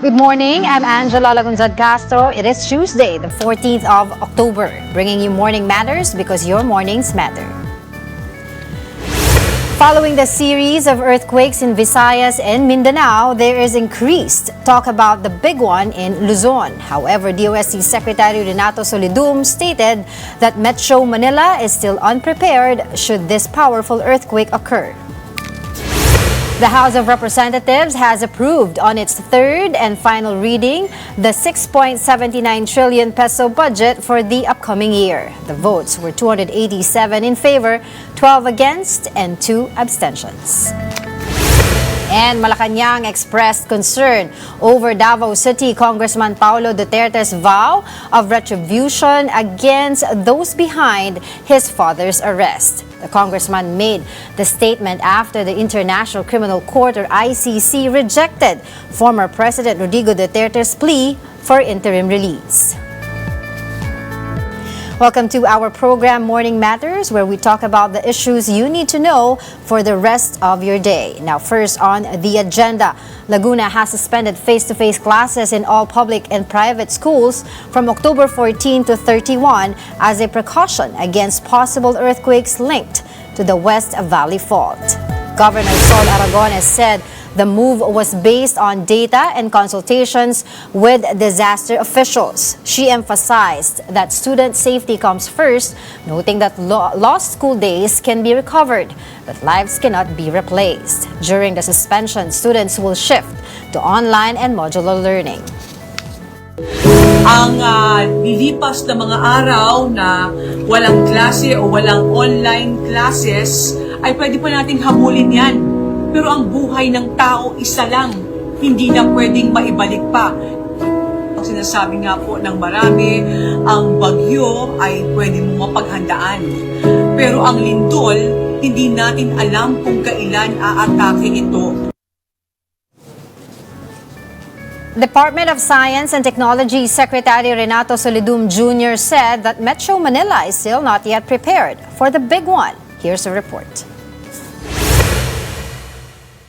Good morning, I'm Angela Lagunzad Castro. It is Tuesday, the 14th of October, bringing you Morning Matters because your mornings matter. Following the series of earthquakes in Visayas and Mindanao, there is increased talk about the big one in Luzon. However, DOST Secretary Renato Solidum stated that Metro Manila is still unprepared should this powerful earthquake occur. The House of Representatives has approved on its third and final reading the 6.79 trillion peso budget for the upcoming year. The votes were 287 in favor, 12 against, and 2 abstentions. And Malacanang expressed concern over Davao City Congressman Pulong Duterte's vow of retribution against those behind his father's arrest. The congressman made the statement after the International Criminal Court or ICC rejected former President Rodrigo Duterte's plea for interim release. Welcome to our program Morning Matters, where we talk about the issues you need to know for the rest of your day. Now, first on the agenda, Laguna has suspended face-to-face classes in all public and private schools from October 14 to 31 as a precaution against possible earthquakes linked to the West Valley Fault. Governor Sol Aragones said the move was based on data and consultations with disaster officials. She emphasized that student safety comes first, noting that lost school days can be recovered, but lives cannot be replaced. During the suspension, students will shift to online and modular learning. Ang lilipas na mga araw na walang klase o walang online classes ay pwede pa nating hamulin yan. Pero ang buhay ng tao isa lang, hindi na pwedeng maibalik pa. Ang sinasabi nga po ng marami, ang bagyo ay pwede mo mapaghandaan. Pero ang lindol, hindi natin alam kung kailan aatake ito. Department of Science and Technology Secretary Renato Solidum Jr. said that Metro Manila is still not yet prepared for the big one. Here's a report.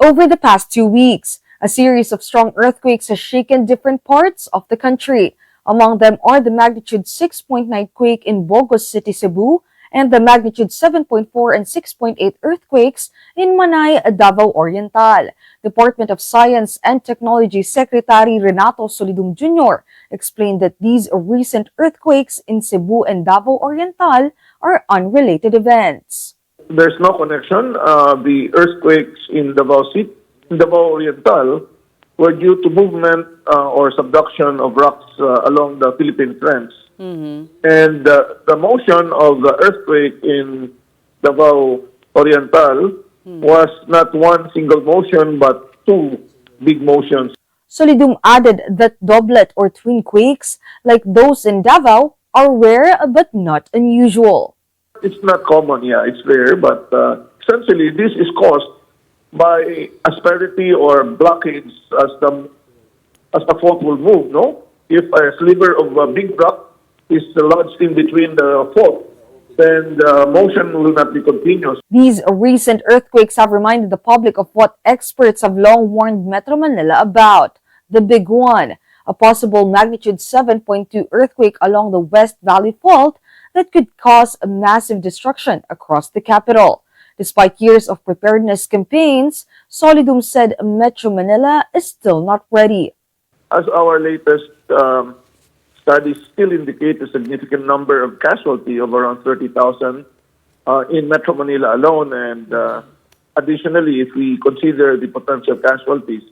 Over the past 2 weeks, a series of strong earthquakes has shaken different parts of the country. Among them are the magnitude 6.9 quake in Bogos City, Cebu, and the magnitude 7.4 and 6.8 earthquakes in Manay, Davao Oriental. Department of Science and Technology Secretary Renato Solidum Jr. explained that these recent earthquakes in Cebu and Davao Oriental are unrelated events. There's no connection. The earthquakes in Davao Oriental were due to movement or subduction of rocks along the Philippine Trench. And the motion of the earthquake in Davao Oriental was not one single motion but 2 big motions. Solidum added that doublet or twin quakes like those in Davao are rare but not unusual. It's not common, yeah, it's rare, but essentially this is caused by asperity or blockage as the fault will move, no? If a sliver of a big rock is lodged in between the fault, then the motion will not be continuous. These recent earthquakes have reminded the public of what experts have long warned Metro Manila about, the big one, a possible magnitude 7.2 earthquake along the West Valley Fault that could cause a massive destruction across the capital. Despite years of preparedness campaigns, Solidum said Metro Manila is still not ready. As our latest studies still indicate a significant number of casualty of around 30,000 in Metro Manila alone, and additionally, if we consider the potential casualties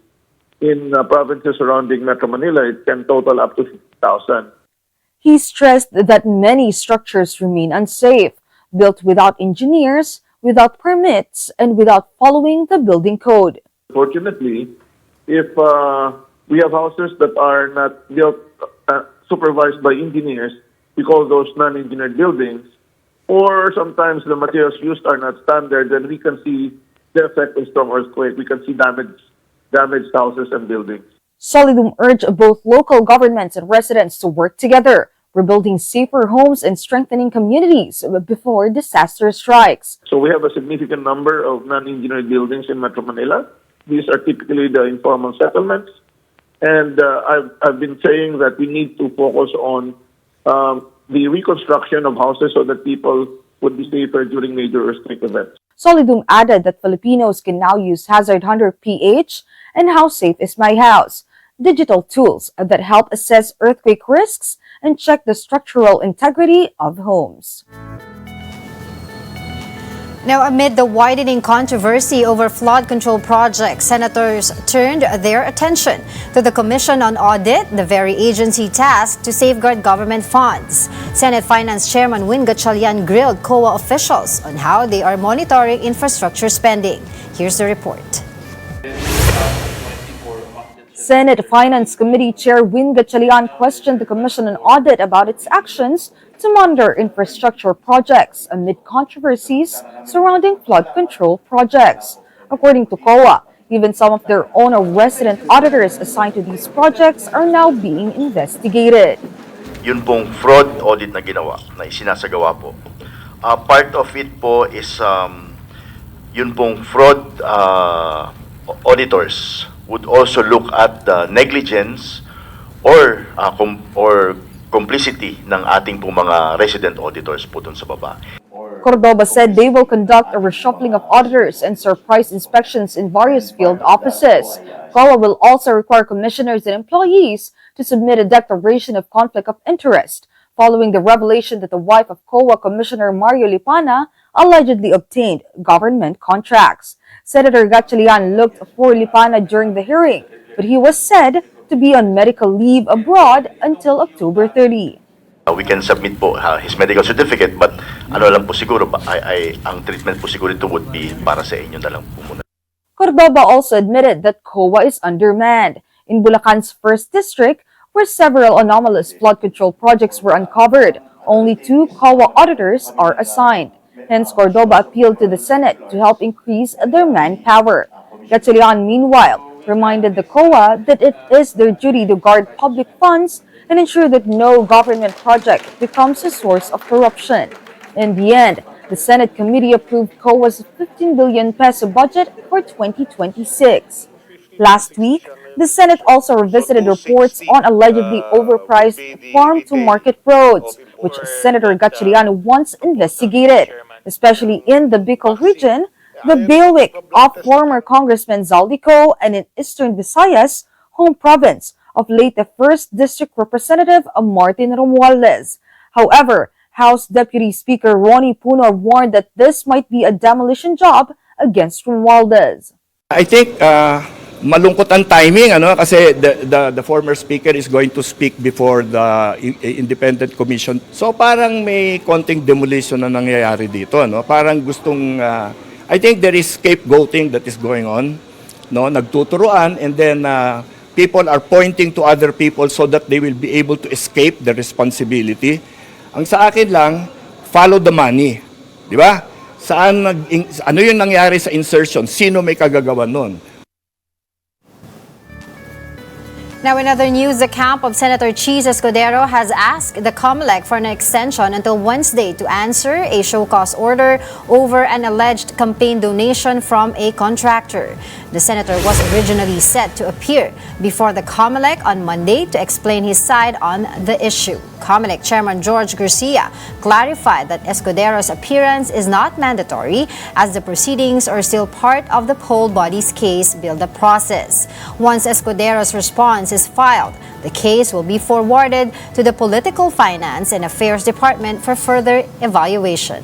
in provinces surrounding Metro Manila, it can total up to 50,000. He stressed that many structures remain unsafe, built without engineers, without permits, and without following the building code. Fortunately, if we have houses that are not built, supervised by engineers, we call those non-engineered buildings, or sometimes the materials used are not standard, then we can see the effect of strong earthquake. We can see damaged houses and buildings. Solidum urged both local governments and residents to work together, rebuilding safer homes and strengthening communities before disaster strikes. So we have a significant number of non-engineered buildings in Metro Manila. These are typically the informal settlements And I've been saying that we need to focus on the reconstruction of houses so that people would be safer during major earthquake events. Solidum added that Filipinos can now use Hazard Hunter PH and How Safe Is My House, digital tools that help assess earthquake risks and check the structural integrity of homes. Now, amid the widening controversy over flood control projects, senators turned their attention to the Commission on Audit, the very agency tasked to safeguard government funds. Senate Finance Chairman Win Gatchalian grilled COA officials on how they are monitoring infrastructure spending. Here's the report. Senate Finance Committee Chair Win Gatchalian questioned the Commission on Audit about its actions to monitor infrastructure projects amid controversies surrounding flood control projects. According to COA, even some of their own resident auditors assigned to these projects are now being investigated. Yun pong fraud audit na ginawa, na isinasagawa po. Part of it po is yun pong fraud auditors would also look at the negligence or complicity ng ating pong mga resident auditors po dun sa baba. Cordoba said they will conduct a reshuffling of auditors and surprise inspections in various field offices. COA will also require commissioners and employees to submit a declaration of conflict of interest following the revelation that the wife of COA Commissioner Mario Lipana allegedly obtained government contracts. Senator Gatchalian looked for Lipana during the hearing, but he was said to be on medical leave abroad until October 30. We can submit po his medical certificate, but ano lang po siguro, ang treatment po siguro ito would be para sa inyo na lang po muna. Cordoba also admitted that COA is undermanned. In Bulacan's 1st District, where several anomalous flood control projects were uncovered, only 2 COA auditors are assigned. Hence, Cordoba appealed to the Senate to help increase their manpower. Gatchalian, meanwhile, reminded the COA that it is their duty to guard public funds and ensure that no government project becomes a source of corruption. In the end, the Senate committee approved COA's 15 billion peso budget for 2026. Last week, the Senate also revisited reports on allegedly overpriced farm-to-market roads, which Senator Gatchalian once investigated, especially in the Bicol region, the bailiwick of former Congressman Zaldico, and in Eastern Visayas, home province of late the 1st District Representative Martin Romualdez. However, House Deputy Speaker Ronnie Puno warned that this might be a demolition job against Romualdez. I think malungkot ang timing kasi the former speaker is going to speak before the independent commission. So parang may konting demolition na nangyayari dito, Parang gustong I think there is scapegoating that is going on, Nagtuturuan, and then people are pointing to other people so that they will be able to escape the responsibility. Ang sa akin lang, follow the money. Di ba? Ano yung nangyari sa insertion? Sino may kagagawa nun? Now, in other news, the camp of Senator Cheese Escudero has asked the COMELEC for an extension until Wednesday to answer a show cause order over an alleged campaign donation from a contractor. The senator was originally set to appear before the COMELEC on Monday to explain his side on the issue. COMELEC Chairman George Garcia clarified that Escudero's appearance is not mandatory as the proceedings are still part of the whole body's case build-up process. Once Escudero's response is filed, the case will be forwarded to the Political Finance and Affairs Department for further evaluation.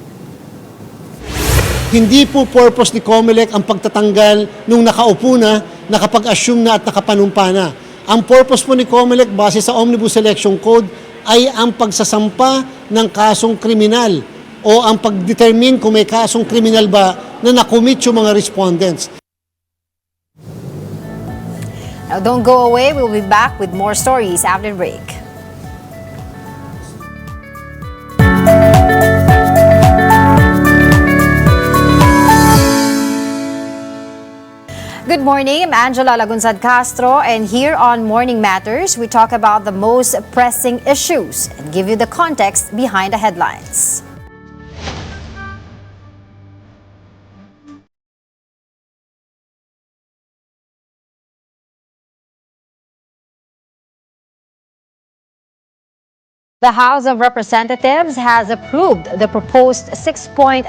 Hindi po purpose ni COMELEC ang pagtatanggal nung nakaupo na, nakapag-assume na at nakapanumpa na. Ang purpose po ni COMELEC base sa Omnibus Election Code ay ang pagsasampa ng kasong kriminal o ang pag-determine kung may kasong kriminal ba na nakumit yung mga respondents. Now, don't go away. We'll be back with more stories after the break. Good morning, I'm Angela Lagunsad Castro, and here on Morning Matters, we talk about the most pressing issues and give you the context behind the headlines. The House of Representatives has approved the proposed 6.7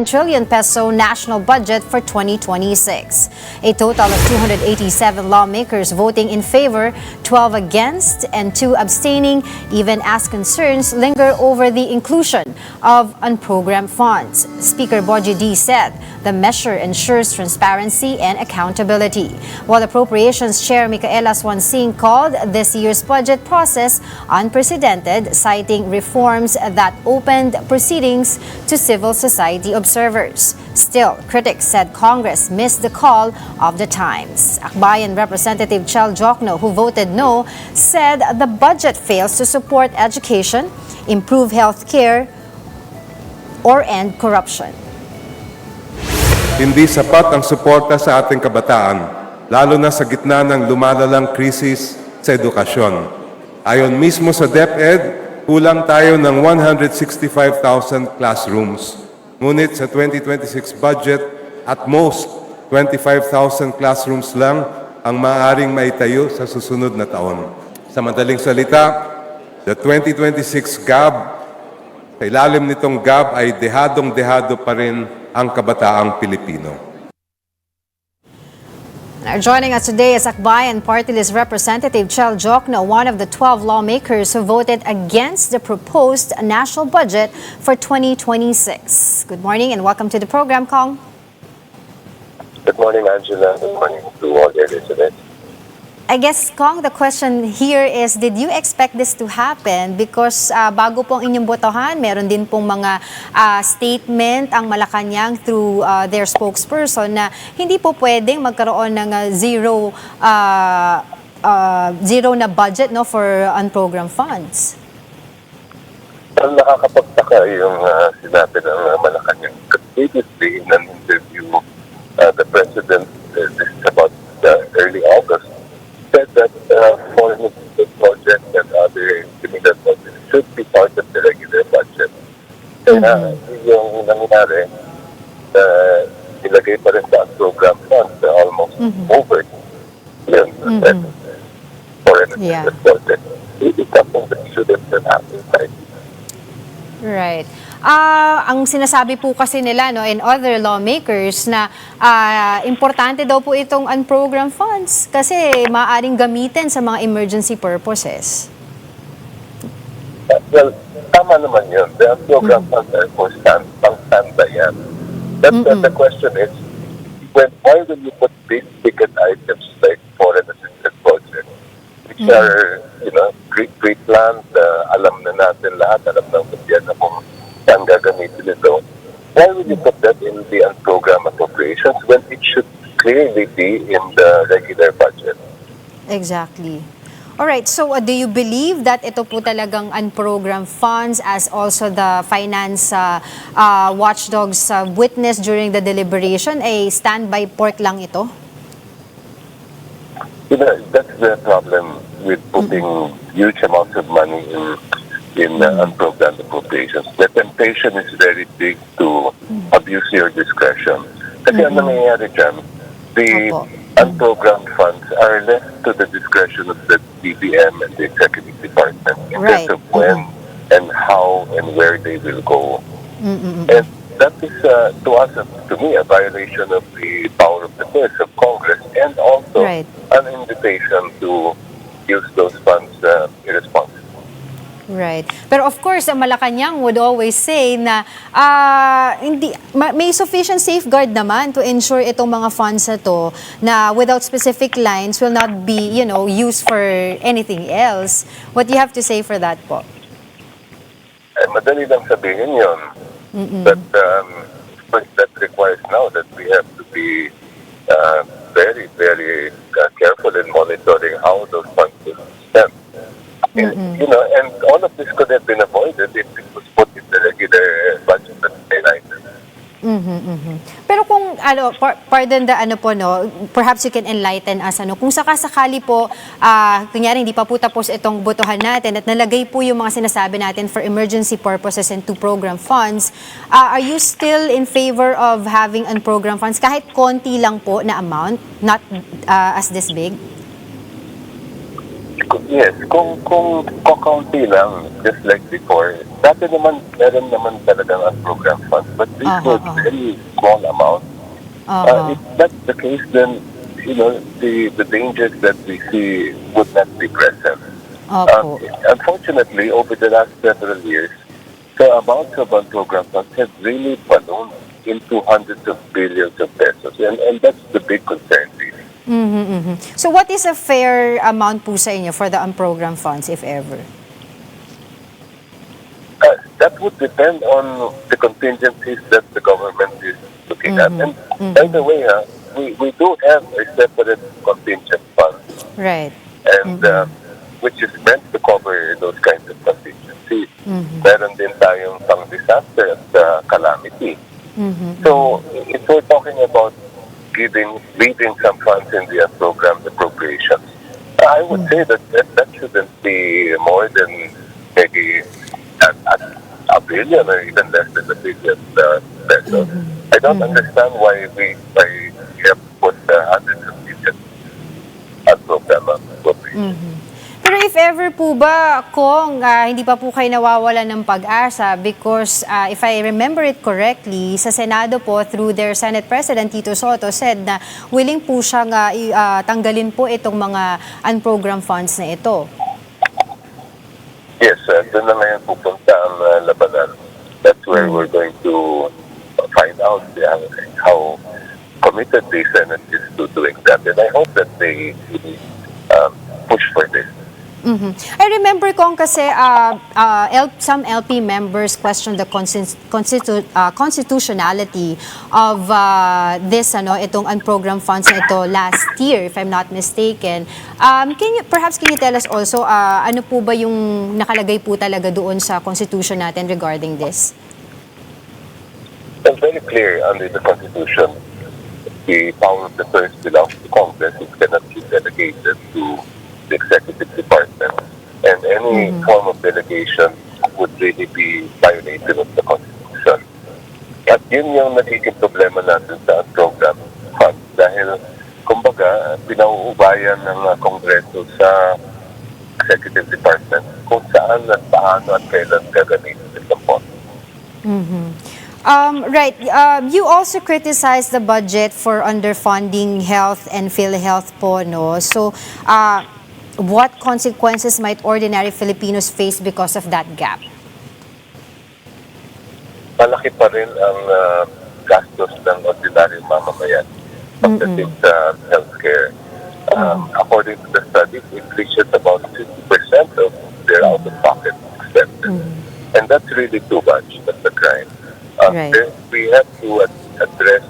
trillion peso national budget for 2026. A total of 287 lawmakers voting in favor, 12 against, and 2 abstaining, even as concerns linger over the inclusion of unprogrammed funds. Speaker Boji D said the measure ensures transparency and accountability, while Appropriations Chair Micaela Swansing called this year's budget process unprecedented, citing reforms that opened proceedings to civil society observers. Still, critics said Congress missed the call of the times. Akbayan Representative Chel Jokno, who voted no, said the budget fails to support education, improve health care, or end corruption. Hindi sapat ang suporta sa ating kabataan, lalo na sa gitna ng lumalalang krisis sa edukasyon. Ayon mismo sa DepEd, kulang tayo ng 165,000 classrooms. Ngunit sa 2026 budget, at most 25,000 classrooms lang ang maaaring maitayo sa susunod na taon. Sa madaling salita, the 2026 GAB, sa ilalim nitong GAB ay dehadong-dehado pa rin ang kabataang Pilipino. Now, joining us today is Akbayan Party List Representative Chel Jokno, one of the 12 lawmakers who voted against the proposed national budget for 2026. Good morning and welcome to the program, Kong. Good morning, Angela. Good morning to all your listeners. I guess, Kong, the question here is, did you expect this to happen? Because bago pong inyong botohan, meron din pong mga statement ang Malacanang through their spokesperson na hindi po pwedeng magkaroon ng zero na budget no for unprogrammed funds. Ang nakakapagtaka yung sinabi ng Malacanang. Previously, in an interview, the President, this is about early August, said that foreign projects and other similar projects should be part of the regular budget. Kaya yung nangyari, nilagay pa rin sa program funds almost over yung foreign projects. It is something that shouldn't have happened. Right. Ang sinasabi po kasi nila no and other lawmakers na importante daw po itong unprogrammed funds kasi maaaring gamitin sa mga emergency purposes. Well, tama naman yun. The unprogrammed funds are for pang-standby yan. The question is, why will you put big ticket items like foreign assistance projects, which are, pre-planned, alam na natin lahat, alam ng gobyerno kung saan gagamitin ito. Why would you put that in the unprogrammed appropriations when it should clearly be in the regular budget? Exactly. Alright, so do you believe that ito po talagang unprogrammed funds as also the finance watchdogs witness during the deliberation, ay standby pork lang ito? That's the problem with putting huge amounts of money in unprogrammed appropriations. The temptation is very big to abuse your discretion. Kasi ang nangyayari dyan, the unprogrammed funds are left to the discretion of the DBM and the Executive Department in terms of when and how and where they will go. And that is, to us, to me, a violation of the power of the purse of Congress and also an invitation to use those funds irresponsibly. Right. Pero of course, ang Malacanang would always say na may sufficient safeguard naman to ensure itong mga funds na to na without specific lines will not be, used for anything else. What do you have to say for that po? Madali lang sabihin yun. But that requires now that we have to be very, very careful in monitoring how those funds will be spent. And all of this could have been avoided if it was put in the regular budget that highlighted. Pero kung pardon the perhaps you can enlighten us kung sakasakali po kunyari hindi pa po tapos itong botohan natin at nalagay po yung mga sinasabi natin for emergency purposes and to program funds, are you still in favor of having unprogrammed funds kahit konti lang po na amount, not as this big? Yes, kung kakaunti lang, just like before, dati naman, meron naman talagang program funds, but these were very small amount. If that's the case, then, the dangers that we see would not be present. Opo. Unfortunately, over the last several years, the amounts of program funds have really ballooned into hundreds of billions of pesos, and that's the big concern, really. So what is a fair amount po sa inyo for the unprogrammed funds, if ever? That would depend on the contingencies that the government is looking at. And by the way, we do have a separate contingent fund, Right. and which is meant to cover those kinds of contingencies. Meron din tayong pang disaster at calamity. So if we're talking about leaving some funds in the unprogrammed appropriations, I would say that shouldn't be more than maybe a billion or even less than a billion pesos. I don't understand why we have put hundreds of millions unprogrammed appropriations. Pero if ever po ba, Kong, hindi pa po kayo nawawala ng pag-asa because if I remember it correctly, sa Senado po, through their Senate President, Tito Soto, said na willing po siyang tanggalin po itong mga unprogrammed funds na ito. Yes, doon na ngayon pupunta ang labanan. That's where we're going to find out how committed the Senate is to doing that. And I hope that they push for this. I remember, Kong, kasi some LP members questioned the constitutionality of itong unprogrammed funds na ito last year, if I'm not mistaken. Can you tell us also, ano po ba yung nakalagay po talaga doon sa Constitution natin regarding this? Well, very clear under the Constitution, the power of the purse belongs to Congress. It cannot be delegated to the executive department, and any form of delegation would really be violative of the Constitution. At yun yung nagiging problema natin sa program fund dahil kumbaga pinauubayan ng Kongreso sa executive department kung saan at paano at kailan gagamitin itong fund. Right. You also criticized the budget for underfunding health and PhilHealth po, no? So, what consequences might ordinary Filipinos face because of that gap? Malaki pa rin ang gastos ng ordinaryong mamamayan pagdating sa healthcare. According to the studies, it reaches about 50% of their out-of-pocket expenses. And that's really too much. That's a crime. Right. We have to address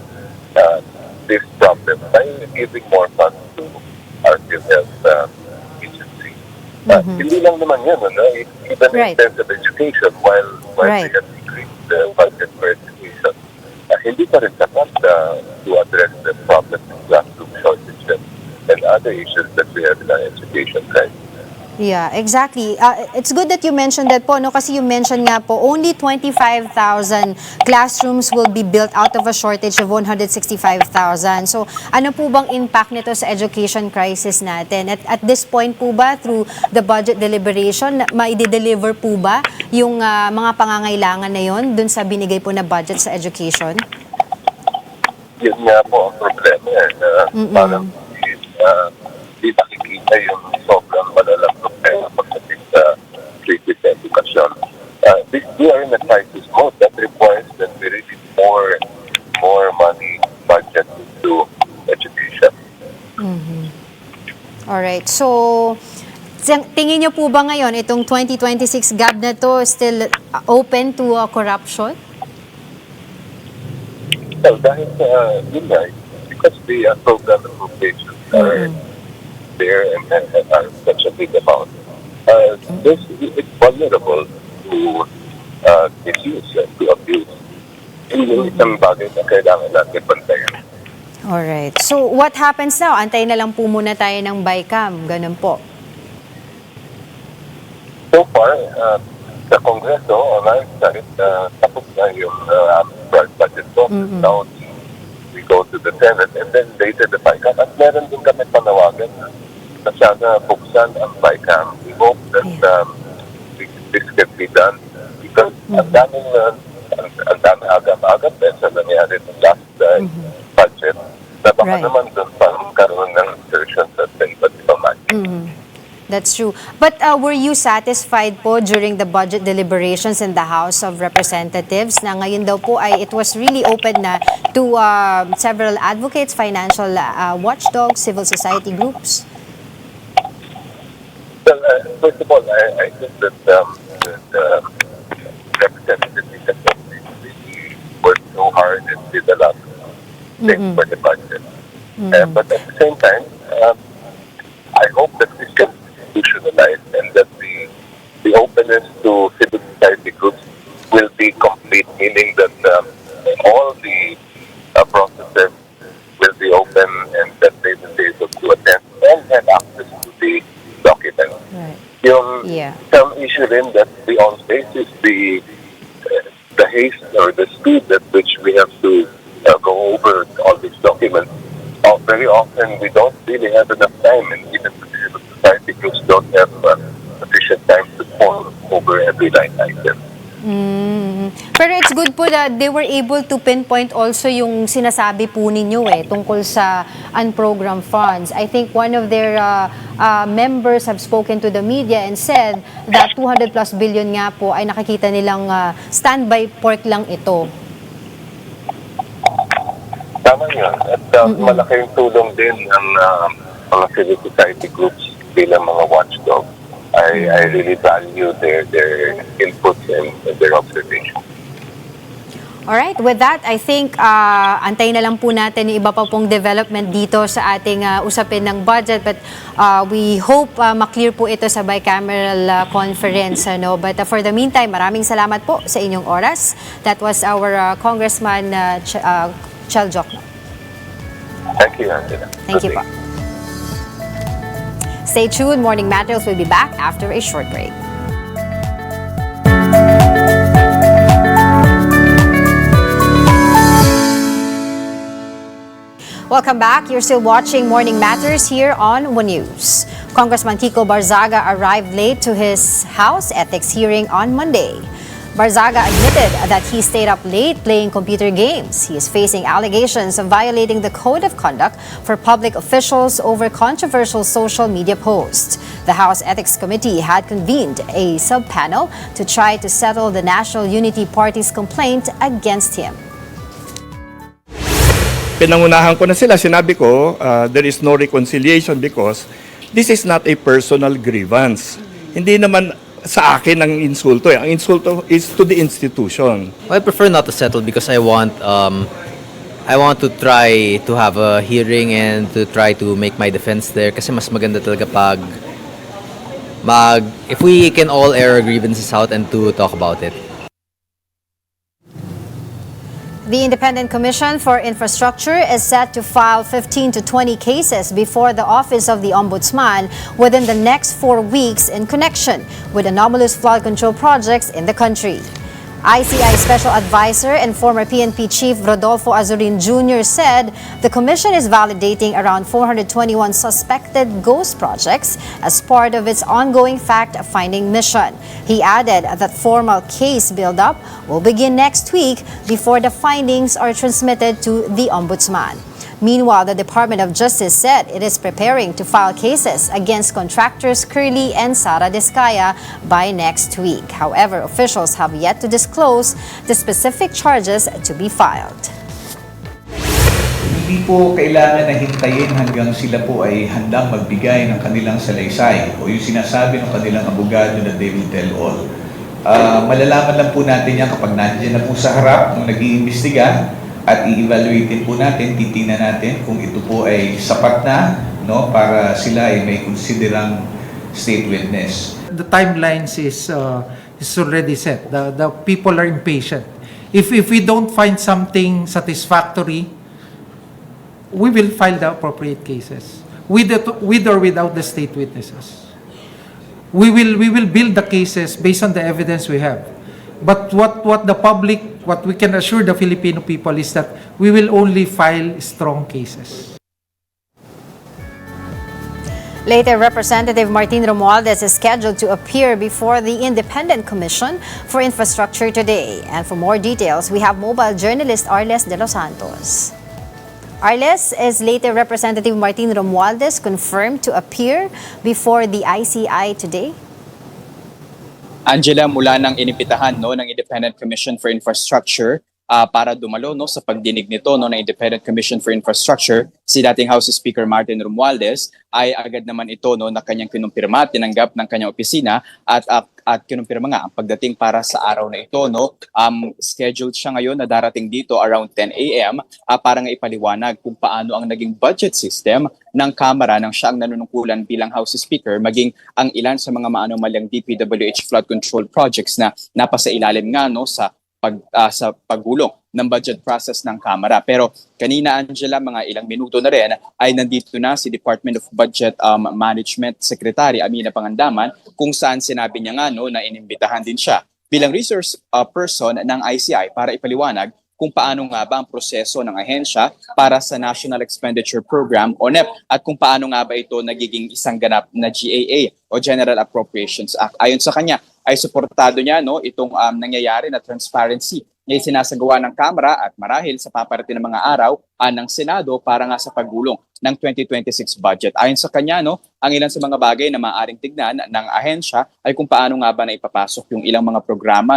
this problem by giving more funds to our PhilHealth agency. Hindi lang naman yan, even in terms of education, while Right. we have increased the budget for education, hindi pa rin sapat to address the problem of classroom shortages and other issues that we have in our education crisis. Yeah, exactly. It's good that you mentioned that po, no? Kasi you mentioned nga po, only 25,000 classrooms will be built out of a shortage of 165,000. So, ano po bang impact nito sa education crisis natin? At this point po ba, through the budget deliberation, maide-deliver po ba yung mga pangangailangan na yon dun sa binigay po na budget sa education? Yun nga po ang problema. Parang di nakikita yung sobrang malalang problema pagdating sa crisis education. We are in a crisis mode that requires that we really more money budget into education. Alright, so tingin niyo po ba ngayon itong 2026 gap na to still open to corruption? Well, dahil yun nga, because the program appropriations are there and are such a big amount, it's vulnerable to misuse and to abuse. Yun yung isang bagay na kailangan natin bantayan. Alright. So, what happens now? Antayin na lang po muna tayo ng BICAM. Ganun po. So far, sa Kongreso, online side, tapos na yung budget po. Now, we go to the Senate and then later the BICAM. At meron din kami panawagan sana buksan ang BICAM. We hope that this can be done because ang daming agam-agam sa nangyari ng last budget na baka naman doon pa karoon ng insertion sa iba't ibang budget. That's true. But were you satisfied po during the budget deliberations in the House of Representatives na ngayon daw po ay it was really open na to several advocates, financial watchdogs, civil society groups? Well, first of all, I think that the representatives really worked so hard and did a lot of things for the budget. But at the same time, I hope that this can institutionalized and that the openness to civil society groups will be complete, meaning that all the processes will be open and that they will be able to attend and have access to the documents. Yung some issue rin that we all face is the haste or the speed at which we have to go over all these documents. Very often we don't really have enough time, and even the civil society groups don't have sufficient time to pore over every line item. Pero it's good po that they were able to pinpoint also yung sinasabi po ninyo tungkol sa unprogrammed funds. I think one of their members have spoken to the media and said that 200 plus billion nga po ay nakikita nilang standby pork lang ito. Tama yun. At malaking tulong din ang mga civil society groups bilang mga watchdog. I really value their inputs and their observations. Alright, with that, I think antayin na lang po natin yung iba pa pong development dito sa ating usapin ng budget. But we hope maklear po ito sa bicameral conference. But for the meantime, maraming salamat po sa inyong oras. That was our Congressman Chel Jokno. Thank you, Angela. Thank you po. Stay tuned. Morning Matters will be back after a short break. Welcome back. You're still watching Morning Matters here on One News. Congressman Kiko Barzaga arrived late to his House Ethics hearing on Monday. Barzaga admitted that he stayed up late playing computer games. He is facing allegations of violating the Code of Conduct for public officials over controversial social media posts. The House Ethics Committee had convened a sub-panel to try to settle the National Unity Party's complaint against him. Pinangunahan ko na sila, sinabi ko, there is no reconciliation because this is not a personal grievance. Hindi naman sa akin ang insulto. Ang insulto is to the institution. I prefer not to settle because I want to try to have a hearing and to try to make my defense there kasi mas maganda talaga pag if we can all air our grievances out and to talk about it. The Independent Commission for Infrastructure is set to file 15 to 20 cases before the Office of the Ombudsman within the next 4 weeks in connection with anomalous flood control projects in the country. ICI Special Advisor and former PNP Chief Rodolfo Azurin Jr. said the commission is validating around 421 suspected ghost projects as part of its ongoing fact-finding mission. He added that formal case build-up will begin next week before the findings are transmitted to the Ombudsman. Meanwhile, the Department of Justice said it is preparing to file cases against contractors Curly and Sara Descaya by next week. However, officials have yet to disclose the specific charges to be filed. Hindi po kailangan na hintayin hanggang sila po ay handang magbigay ng kanilang salaysay o yung sinasabi ng kanilang abogado na they will tell all. Malalaman lang po natin yan kapag nandiyan na po sa harap ng nag-iimbestiga. At i-evaluatein po natin, titingnan natin kung ito po ay sapat na para sila ay may konsiderang state witness. The timelines is already set. The people are impatient. If we don't find something satisfactory, we will file the appropriate cases with or without the state witnesses. We will build the cases based on the evidence we have. But what we can assure the Filipino people is that we will only file strong cases. Later, Representative Martin Romualdez is scheduled to appear before the Independent Commission for Infrastructure today. And for more details, we have mobile journalist Arles de los Santos. Arles, is later Representative Martin Romualdez confirmed to appear before the ICI today? Angela, mula nang inipitahan ng Independent Commission for Infrastructure para dumalo sa pagdinig nito ng Independent Commission for Infrastructure, si dating House Speaker Martin Romualdez ay agad naman ito na kanyang kinumpirma, tinanggap ng kanyang opisina at kinumpirma nga ang pagdating para sa araw na ito. Scheduled siya ngayon na darating dito around 10 a.m. Para nga ipaliwanag kung paano ang naging budget system ng Kamara nang siya ang nanunungkulan bilang House Speaker, maging ang ilan sa mga maanomalyang DPWH flood control projects na napasa ilalim nga sa paggulong ng budget process ng Kamara. Pero kanina, Angela, mga ilang minuto na rin ay nandito na si Department of Budget Management Secretary Amina Pangandaman, kung saan sinabi niya nga na inimbitahan din siya bilang resource person ng ICI para ipaliwanag kung paano nga ba ang proseso ng ahensya para sa National Expenditure Program o NEP at kung paano nga ba ito nagiging isang ganap na GAA o General Appropriations Act. Ayon sa kanya, ay suportado niya itong nangyayari na transparency na sinasagawa ng Kamara at marahil sa paparating ng mga araw ng Senado para nga sa paggulong ng 2026 budget. Ayon sa kanya, ang ilan sa mga bagay na maaaring tignan ng ahensya ay kung paano nga ba na ipapasok yung ilang mga programa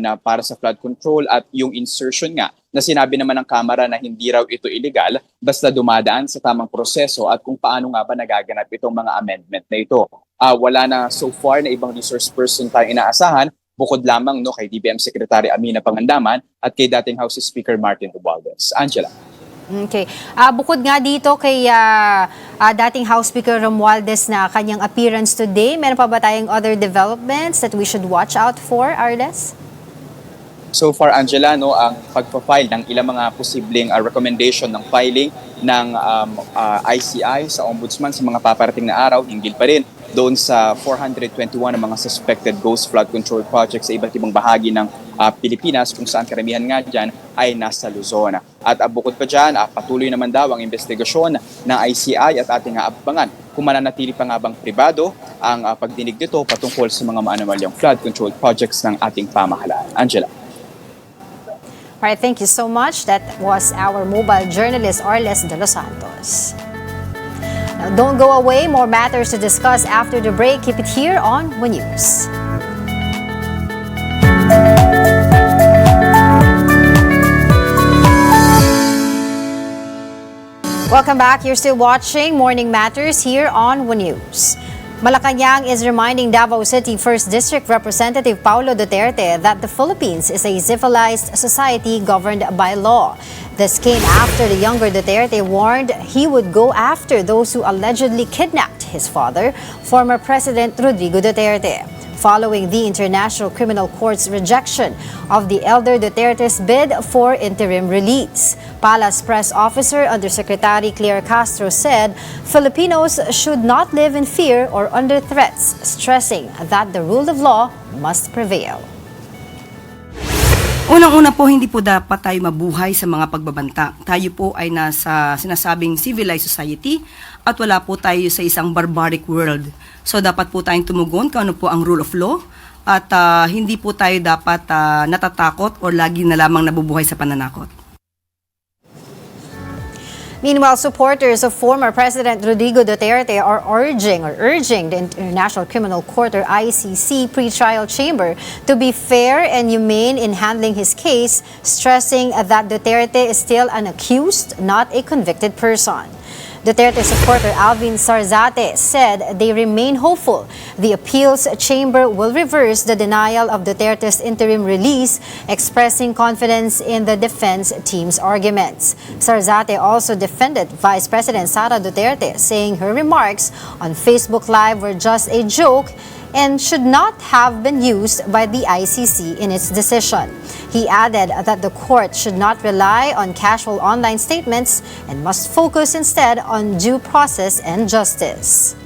na para sa flood control at yung insertion nga na sinabi naman ng Kamara na hindi raw ito illegal basta dumadaan sa tamang proseso at kung paano nga ba nagaganap itong mga amendment na ito. Wala na so far na ibang resource person tayong inaasahan bukod lamang kay DBM Secretary Amina Pangandaman at kay dating House Speaker Martin Romualdez. Angela. Okay. Bukod nga dito kay dating House Speaker Romualdez na kanyang appearance today, meron pa ba tayong other developments that we should watch out for, Arles? So far, Angela, ang pagpa-file ng ilang mga posibleng recommendation ng filing ng ICI sa Ombudsman sa mga paparating na araw, hinggil pa rin doon sa 421 ng mga suspected ghost flood control projects sa iba't ibang bahagi ng Pilipinas, kung saan karamihan nga dyan ay nasa Luzon. At bukod pa dyan, patuloy naman daw ang investigasyon ng ICI at ating abangan kung mananatili pa nga bang pribado ang pagdinig nito patungkol sa mga maanomalyang flood control projects ng ating pamahalaan. Angela. All right, thank you so much. That was our mobile journalist, Arles de los Santos. Now, don't go away. More matters to discuss after the break. Keep it here on One News. Welcome back. You're still watching Morning Matters here on One News. Malacanang is reminding Davao City 1st District Representative Paulo Duterte that the Philippines is a civilized society governed by law. This came after the younger Duterte warned he would go after those who allegedly kidnapped his father, former President Rodrigo Duterte, following the International Criminal Court's rejection of the elder Duterte's bid for interim release. Palace Press Officer Undersecretary Claire Castro said Filipinos should not live in fear or under threats, stressing that the rule of law must prevail. Unang-una po, hindi po dapat tayo mabuhay sa mga pagbabanta. Tayo po ay nasa sinasabing civilized society at wala po tayo sa isang barbaric world. So dapat po tayong tumugon kung ano po ang rule of law at hindi po tayo dapat natatakot o lagi na lamang nabubuhay sa pananakot. Meanwhile, supporters of former President Rodrigo Duterte are urging the International Criminal Court or ICC pretrial chamber to be fair and humane in handling his case, stressing that Duterte is still an accused, not a convicted person. Duterte supporter Alvin Sarzate said they remain hopeful the appeals chamber will reverse the denial of Duterte's interim release, expressing confidence in the defense team's arguments. Sarzate also defended Vice President Sara Duterte, saying her remarks on Facebook Live were just a joke and should not have been used by the ICC in its decision. He added that the court should not rely on casual online statements and must focus instead on due process and justice.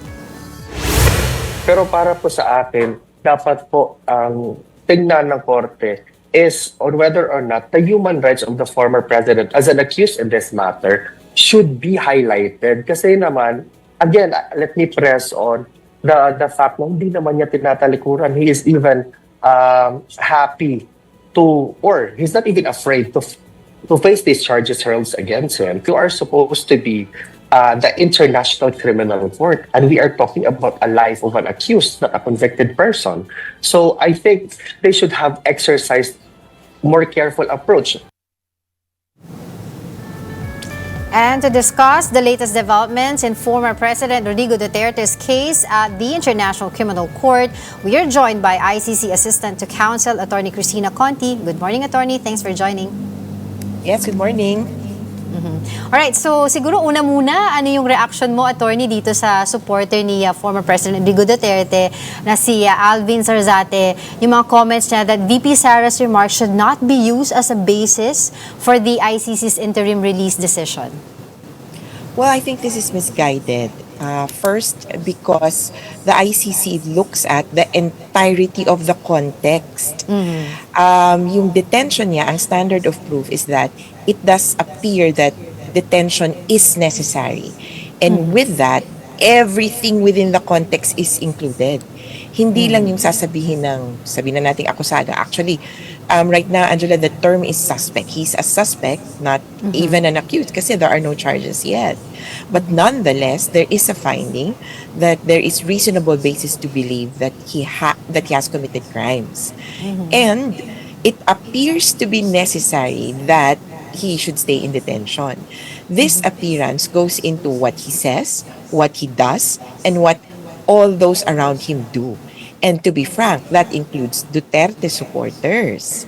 Pero para po sa akin, dapat po ang tingnan ng korte is on whether or not the human rights of the former president as an accused in this matter should be highlighted. Kasi naman, again, let me press on the fact na hindi naman niya tinatalikuran. He is even happy to, or he's not even afraid to face these charges hurled against him. You are supposed to be the International Criminal Court, and we are talking about a life of an accused, not a convicted person. So I think they should have exercised more careful approach. And to discuss the latest developments in former President Rodrigo Duterte's case at the International Criminal Court, we are joined by ICC Assistant to Counsel, Attorney Cristina Conti. Good morning, Attorney. Thanks for joining. Yes, good morning. Alright, so siguro una muna, ano yung reaction mo, Attorney, dito sa supporter ni former President Rodrigo Duterte na si Alvin Zarzate, yung mga comments niya that VP Sara's remarks should not be used as a basis for the ICC's interim release decision? Well, I think this is misguided. First, because the ICC looks at the entirety of the context. Yung detention niya, ang standard of proof is that it does appear that detention is necessary. And with that, everything within the context is included. Hindi lang yung sasabihin na nating akusado. Actually, right now, Angela, the term is suspect. He's a suspect, not even an accused, kasi there are no charges yet. But nonetheless, there is a finding that there is reasonable basis to believe that he has committed crimes. And it appears to be necessary that he should stay in detention. This appearance goes into what he says, what he does, and what all those around him do. And to be frank, that includes Duterte supporters.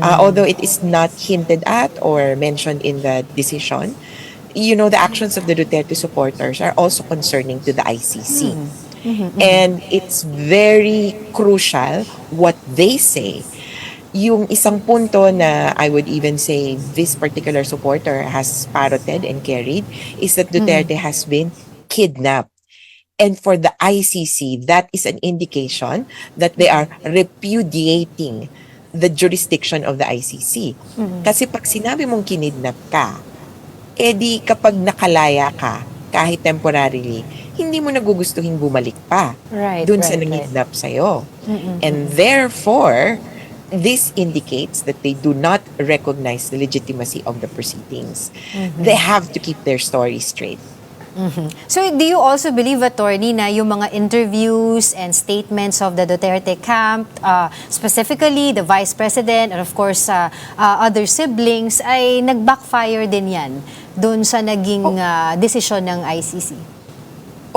Although it is not hinted at or mentioned in the decision, you know, the actions of the Duterte supporters are also concerning to the ICC. And it's very crucial what they say. Yung isang punto na I would even say this particular supporter has parroted and carried is that Duterte has been kidnapped. And for the ICC, that is an indication that they are repudiating the jurisdiction of the ICC. Kasi pag sinabi mong kinidnap ka, edi kapag nakalaya ka, kahit temporarily, hindi mo nagugustuhin bumalik pa dun sa nangidnap sa'yo. And therefore, this indicates that they do not recognize the legitimacy of the proceedings. They have to keep their story straight. So do you also believe, Attorney, na yung mga interviews and statements of the Duterte camp, specifically the Vice President and of course other siblings, ay nag-backfire din yan doon sa naging desisyon ng ICC?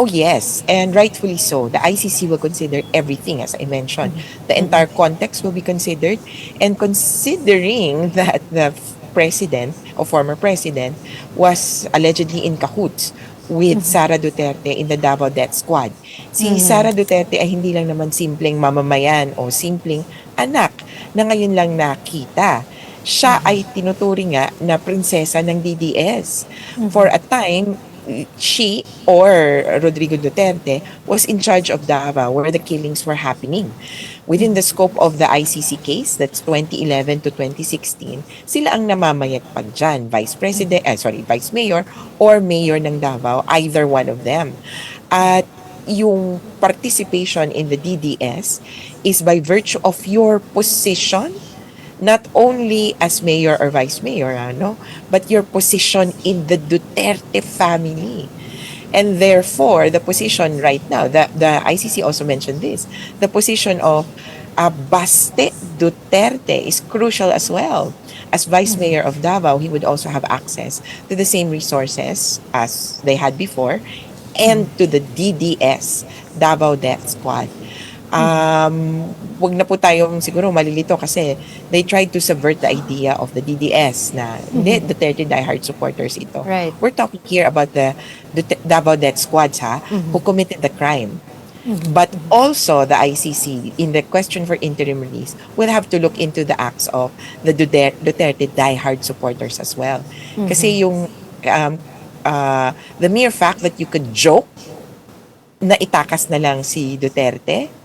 Oh yes, and rightfully so. The ICC will consider everything, as I mentioned. The entire context will be considered, and considering that the president or former president was allegedly in cahoots with Sara Duterte in the Davao Death Squad. Si Sara Duterte ay hindi lang naman simpleng mamamayan o simpleng anak na ngayon lang nakita. Siya ay tinuturing nga na prinsesa ng DDS. For a time, she or Rodrigo Duterte was in charge of Davao where the killings were happening. Within the scope of the ICC case, that's 2011 to 2016, sila ang namamayagpag dyan, Vice Mayor or Mayor ng Davao, either one of them. At yung participation in the DDS is by virtue of your position, not only as mayor or vice mayor, but your position in the Duterte family. And therefore, the position right now, the ICC also mentioned this, the position of Baste Duterte is crucial as well. As Vice Mayor of Davao, he would also have access to the same resources as they had before and to the DDS, Davao Death Squad. Wag na po tayong siguro malilito kasi they tried to subvert the idea of the DDS na Duterte diehard supporters ito. Right. We're talking here about the Davao Death Squads who committed the crime. But also the ICC, in the question for interim release, will have to look into the acts of the Duterte diehard supporters as well. Kasi yung the mere fact that you could joke na itakas na lang si Duterte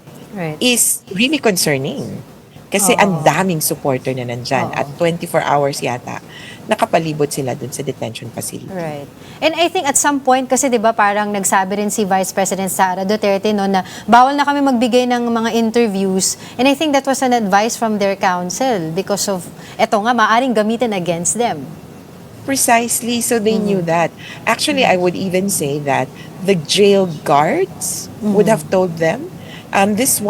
is really concerning. Kasi ang daming supporter na nandyan at 24 hours yata nakapalibot sila dun sa detention facility. Right. And I think at some point, kasi di ba parang nagsabi rin si Vice President Sara Duterte no, na bawal na kami magbigay ng mga interviews. And I think that was an advice from their counsel because of, eto nga, maaring gamitin against them. Precisely, so they knew that. Actually, I would even say that the jail guards would have told them, this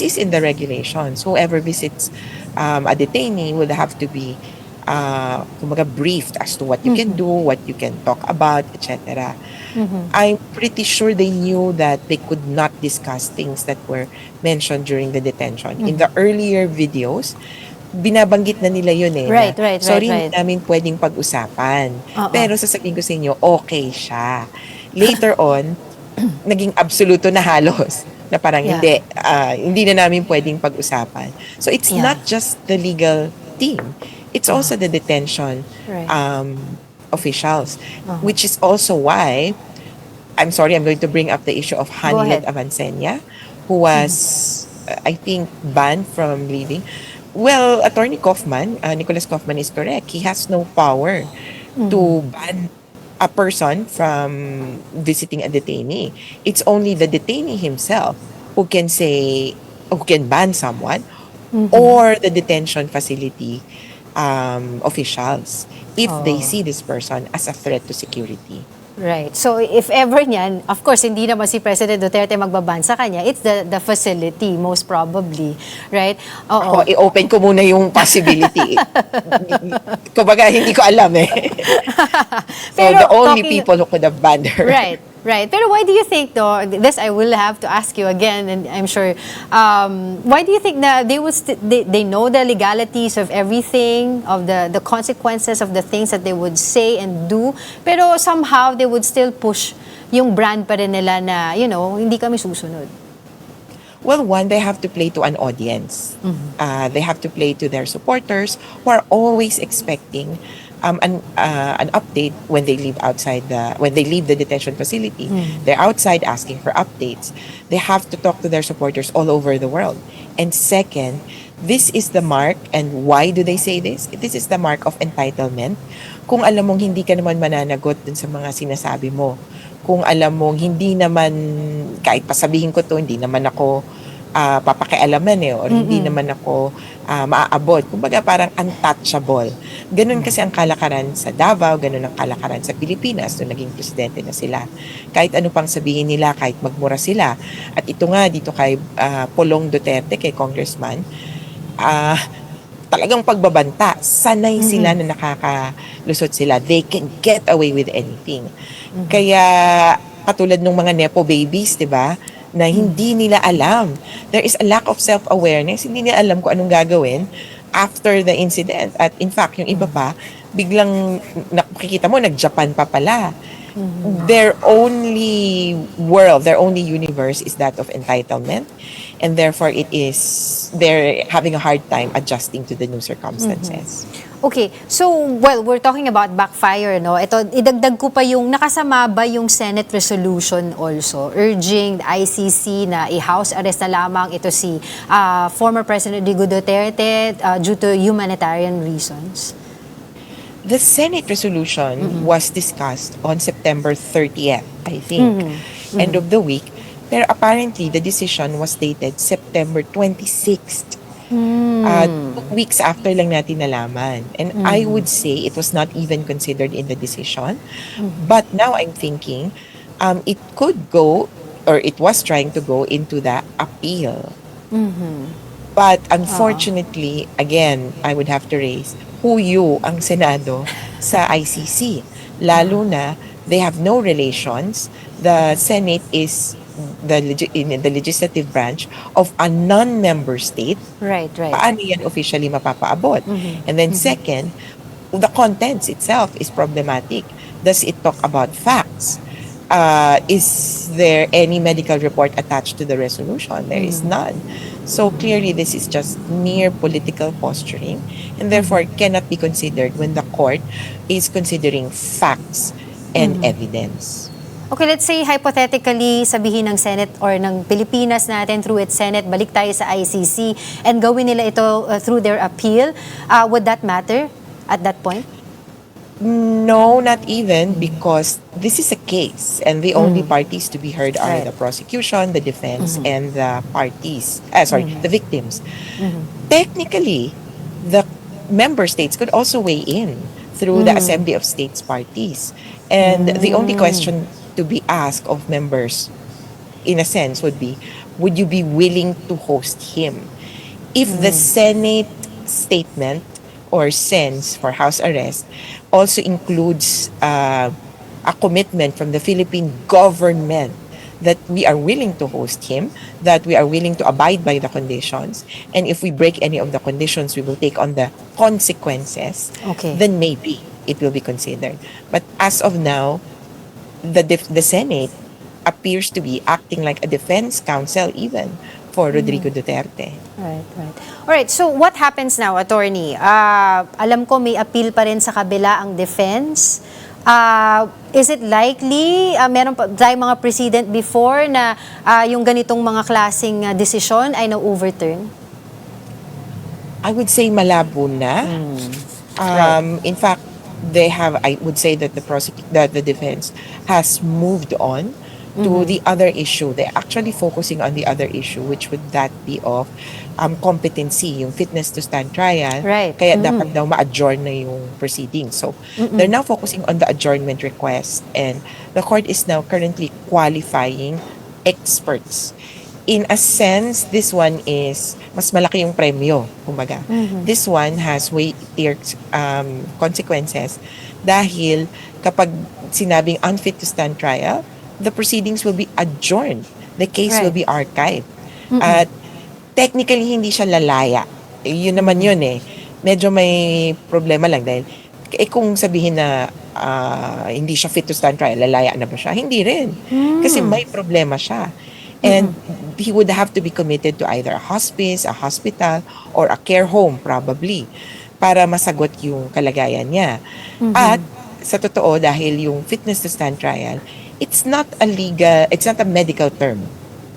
is in the regulations. Whoever visits a detainee would have to be kumbaga briefed as to what you can do, what you can talk about, etc. I'm pretty sure they knew that they could not discuss things that were mentioned during the detention. In the earlier videos, binabanggit na nila yun eh. Right, na, right, sorry, right. hindi namin pwedeng pag-usapan. Pero sasabihin ko sa inyo, okay siya. Later on, naging absoluto na halos. Na parang hindi na namin pwedeng pag-usapan. So it's not just the legal team. It's also the detention officials. Which is also why, I'm sorry, I'm going to bring up the issue of Hanilet Avancenia, who was, I think, banned from leaving. Well, Attorney Kaufman, Nicholas Kaufman is correct. He has no power to ban a person from visiting a detainee. It's only the detainee himself who can say, who can ban someone, or the detention facility officials if they see this person as a threat to security. Right. So if ever niyan, of course, hindi naman si President Duterte magbaban sa kanya. It's the facility, most probably. Right? Ako, i-open ko muna yung possibility. Kumbaga, hindi ko alam eh. So Pero the only talking- people who could have banned her. Right. Right. Pero why do you think, though, this I will have to ask you again, and I'm sure, why do you think na they would they know the legalities of everything, of the consequences of the things that they would say and do, pero somehow they would still push yung brand pa rin nila na, you know, hindi kami susunod? Well, one, they have to play to an audience. They have to play to their supporters who are always expecting an update when they leave the detention facility. They're outside asking for updates. They have to talk to their supporters all over the world. And second, this is the mark, and why do they say this? This is the mark of entitlement. Kung alam mong hindi ka naman mananagot dun sa mga sinasabi mo, kung alam mong hindi naman, kahit pasabihin ko to, hindi naman ako papakialaman eh, or hindi naman ako maaabot. Kumbaga parang untouchable. Ganun kasi ang kalakaran sa Davao, ganun ang kalakaran sa Pilipinas nung naging presidente na sila. Kahit ano pang sabihin nila, kahit magmura sila. At ito nga dito kay Pulong Duterte, kay Congressman, talagang pagbabanta. Sanay sila na nakakalusot sila. They can get away with anything. Kaya katulad ng mga Nepo babies, di ba? Na hindi nila alam. There is a lack of self-awareness. Hindi nila alam kung anong gagawin after the incident. At in fact, yung iba pa, biglang nakikita mo, nag-Japan pa pala. Their only world, their only universe is that of entitlement. And therefore, they're having a hard time adjusting to the new circumstances. Okay, so, well, we're talking about backfire, no? Ito, idagdag ko pa yung, nakasama ba yung Senate resolution also, urging the ICC na i-house arrest na lamang ito si former President Duterte due to humanitarian reasons? The Senate resolution was discussed on September 30th, I think, end of the week. Pero apparently, the decision was dated September 26th. 2 weeks after lang natin nalaman. And I would say it was not even considered in the decision. But now I'm thinking, it could go, or it was trying to go into the appeal. But unfortunately, again, I would have to raise, huyo ang Senado sa ICC. Lalo na, they have no relations. The Senate is in the legislative branch of a non-member state. Right. Paano yan officially mapapaabot? And then second, the contents itself is problematic. Does it talk about facts? Is there any medical report attached to the resolution? There is none. So clearly, this is just mere political posturing, and therefore cannot be considered when the court is considering facts and evidence. Okay, let's say hypothetically, sabihin ng Senate or ng Pilipinas natin through its Senate, balik tayo sa ICC and gawin nila ito through their appeal. Would that matter at that point? No, not even, because this is a case and the only parties to be heard are Right. the prosecution, the defense, and the parties. The victims. Technically, the member states could also weigh in through the Assembly of States parties. And the only question to be asked of members, in a sense, would be, would you be willing to host him? If the Senate statement or sense for house arrest also includes a commitment from the Philippine government that we are willing to host him, that we are willing to abide by the conditions, and if we break any of the conditions, we will take on the consequences, Okay. then maybe it will be considered. But as of now, the Senate appears to be acting like a defense counsel even for Rodrigo Duterte. Right, right. Alright, so what happens now, attorney? Alam ko may appeal pa rin sa kabila ang defense. Is it likely, meron pa tayong mga precedent before na yung ganitong mga klaseng desisyon ay na-overturn? I would say malabo na. In fact, I would say that the defense has moved on to the other issue. They're actually focusing on the other issue, which would that be of competency, yung fitness to stand trial. Right. Kaya dapat daw ma-adjourn na yung proceedings. So, they're now focusing on the adjournment request, and the court is now currently qualifying experts. In a sense, this one is mas malaki yung premyo, kumbaga. This one has weightier consequences dahil kapag sinabing unfit to stand trial, the proceedings will be adjourned. The case will be archived. At technically, hindi siya lalaya. Yun naman yun eh. Medyo may problema lang dahil kung sabihin na hindi siya fit to stand trial, lalaya na ba siya? Hindi rin. Kasi may problema siya. And he would have to be committed to either a hospice, a hospital, or a care home probably para masagot yung kalagayan niya. At sa totoo, dahil yung fitness to stand trial, it's not a medical term.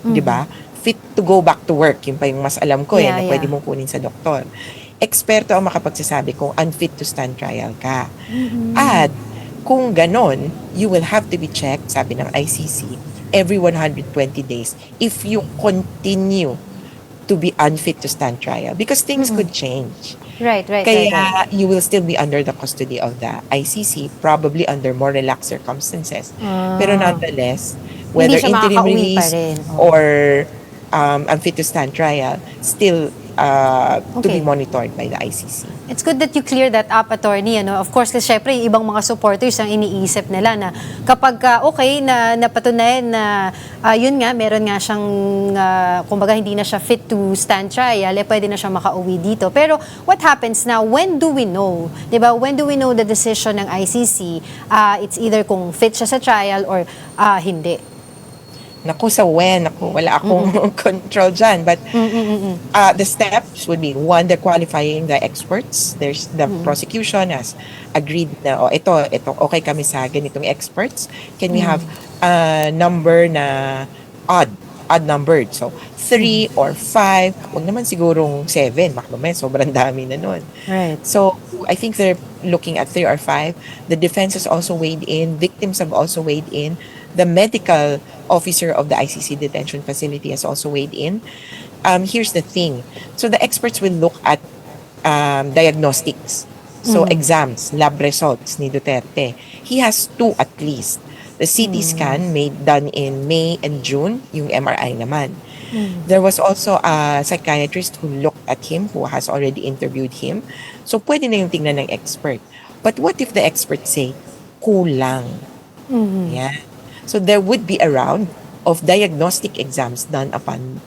Di ba? Fit to go back to work. Yun pa yung mas alam ko na pwede mong kunin sa doktor. Eksperto ang makapagsasabi kung unfit to stand trial ka. At kung ganon, you will have to be checked, sabi ng ICC, every 120 days if you continue to be unfit to stand trial because things could change. Right. Kaya you will still be under the custody of the ICC, probably under more relaxed circumstances. Pero nonetheless, whether Hindi siya interim makakauwi pa release rin. or unfit to stand trial, still to be monitored by the ICC. It's good that you clear that up, attorney. Of course, kasi syempre, yung ibang mga supporters ang iniisip nila na kapag okay na napatunayan na yun nga, meron nga siyang, kumbaga hindi na siya fit to stand trial, pwede na siya makauwi dito. Pero what happens now? When do we know? Diba? When do we know the decision ng ICC? It's either kung fit siya sa trial or hindi. Wala akong control dyan. But the steps would be, one, they're qualifying the experts. There's the prosecution has agreed na, ito, okay kami sa ganitong experts. Can we have a number na odd numbered? So, 3 or 5, wag naman sigurong 7. Baka mamaya, sobrang dami na nun. Right. So, I think they're looking at 3 or 5. The defense has also weighed in. Victims have also weighed in. The medical officer of the ICC detention facility has also weighed in. Here's the thing. So the experts will look at diagnostics. So exams, lab results ni Duterte. He has 2 at least. The CT scan done in May and June, yung MRI naman. There was also a psychiatrist who looked at him, who has already interviewed him. So pwede na yung tingnan ng expert. But what if the experts say, kulang? Yeah. So there would be a round of diagnostic exams done upon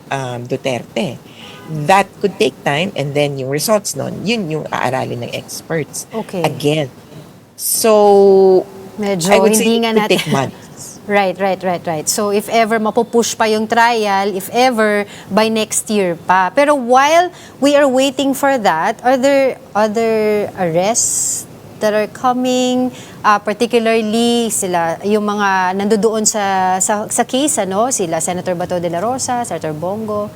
Duterte. That could take time, and then yung results nun, yun yung aaralin ng experts. Okay. Again. So, Medyo I would say hindi it nga could natin. take months. Right. So, if ever mapupush pa yung trial, if ever, by next year pa. Pero while we are waiting for that, are there other arrests that are coming, particularly yung mga nandoon sa case, sila Senator Bato de la Rosa, Senator Bongo?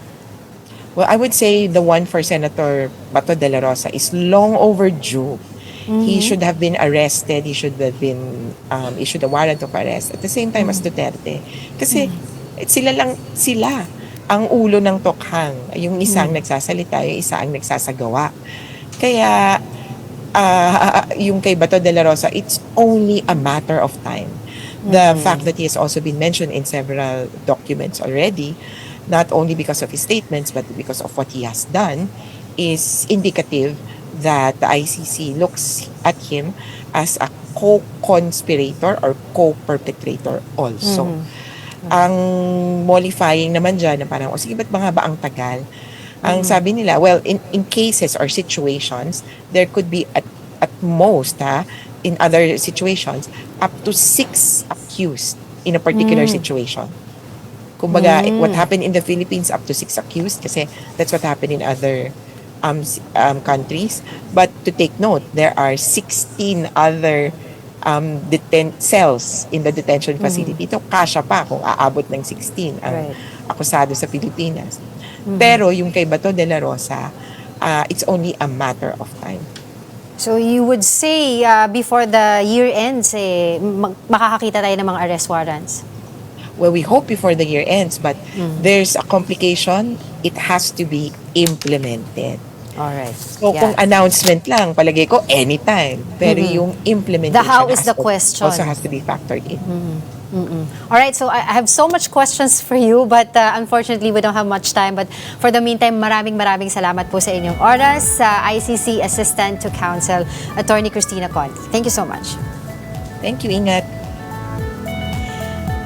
Well, I would say the one for Senator Bato de la Rosa is long overdue. He should have been arrested. He should have been issued a warrant of arrest at the same time as Duterte. Kasi sila ang ulo ng tokhang. Yung isang nagsasalita, yung isa ang nagsasagawa. Kaya yung kay Bato de la Rosa, it's only a matter of time. The fact that he has also been mentioned in several documents already, not only because of his statements, but because of what he has done, is indicative that the ICC looks at him as a co-conspirator or co-perpetrator also. Ang mollifying naman dyan, na parang, sige, ba't ba nga ba ang tagal? Ang sabi nila, well, in cases or situations, there could be at most, in other situations, up to 6 accused in a particular situation. Kumbaga, what happened in the Philippines, up to 6 accused, kasi that's what happened in other countries. But to take note, there are 16 other cells in the detention facility. Ito, kasya pa kung aabot ng 16 ang akusado sa Pilipinas. Pero yung kay Bato de la Rosa, it's only a matter of time. So you would say before the year ends, makakakita tayo ng mga arrest warrants? Well, we hope before the year ends, but there's a complication. It has to be implemented. Alright. So kung announcement lang, palagay ko anytime. Pero yung implementation The how is the question. Also has to be factored in. Alright, so I have so much questions for you, but unfortunately we don't have much time. But for the meantime, maraming salamat po sa inyong oras. ICC Assistant to Counsel, Attorney Cristina Conti. Thank you so much. Thank you, Ingat.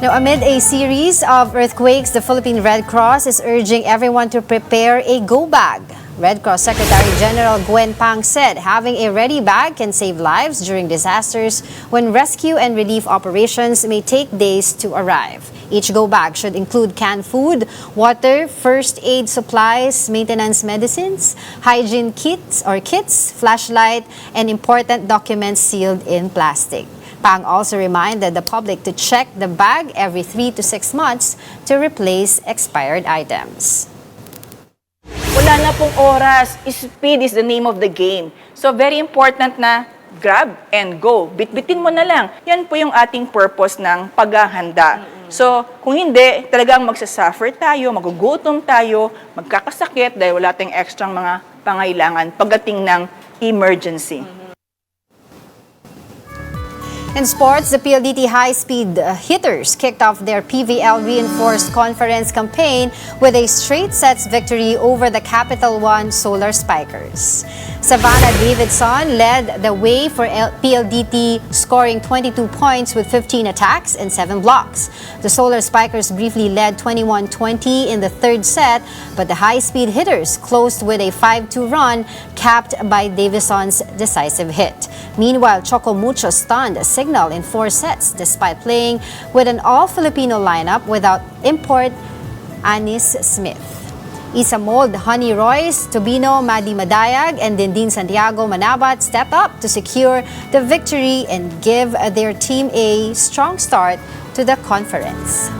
Now, amid a series of earthquakes, the Philippine Red Cross is urging everyone to prepare a go bag. Red Cross Secretary General Gwen Pang said having a ready bag can save lives during disasters when rescue and relief operations may take days to arrive. Each go bag should include canned food, water, first aid supplies, maintenance medicines, hygiene kits, flashlight, and important documents sealed in plastic. Pang also reminded the public to check the bag every 3 to 6 months to replace expired items. Wala na pong oras. Speed is the name of the game. So very important na grab and go. Bitbitin mo na lang. Yan po yung ating purpose ng paghahanda. So kung hindi, talagang magsasuffer tayo, magugutom tayo, magkakasakit dahil wala tayong extra mga pangailangan pagdating ng emergency. In sports, the PLDT high-speed hitters kicked off their PVL reinforced conference campaign with a straight sets victory over the Capital One Solar Spikers. Savannah Davidson led the way for PLDT, scoring 22 points with 15 attacks and 7 blocks. The Solar Spikers briefly led 21-20 in the third set, but the high-speed hitters closed with a 5-2 run capped by Davidson's decisive hit. Meanwhile, Choco Mucho stunned a signal in 4 sets despite playing with an all-Filipino lineup without import Anis Smith. Isa Mold, Honey Royce, Tobino, Madi Madayag, and Dindin Santiago Manabat step up to secure the victory and give their team a strong start to the conference.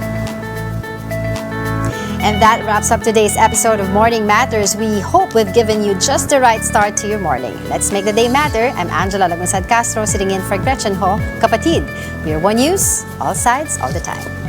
And that wraps up today's episode of Morning Matters. We hope we've given you just the right start to your morning. Let's make the day matter. I'm Angela Lagunsad Castro, sitting in for Gretchen Ho, Kapatid. We are One News, all sides, all the time.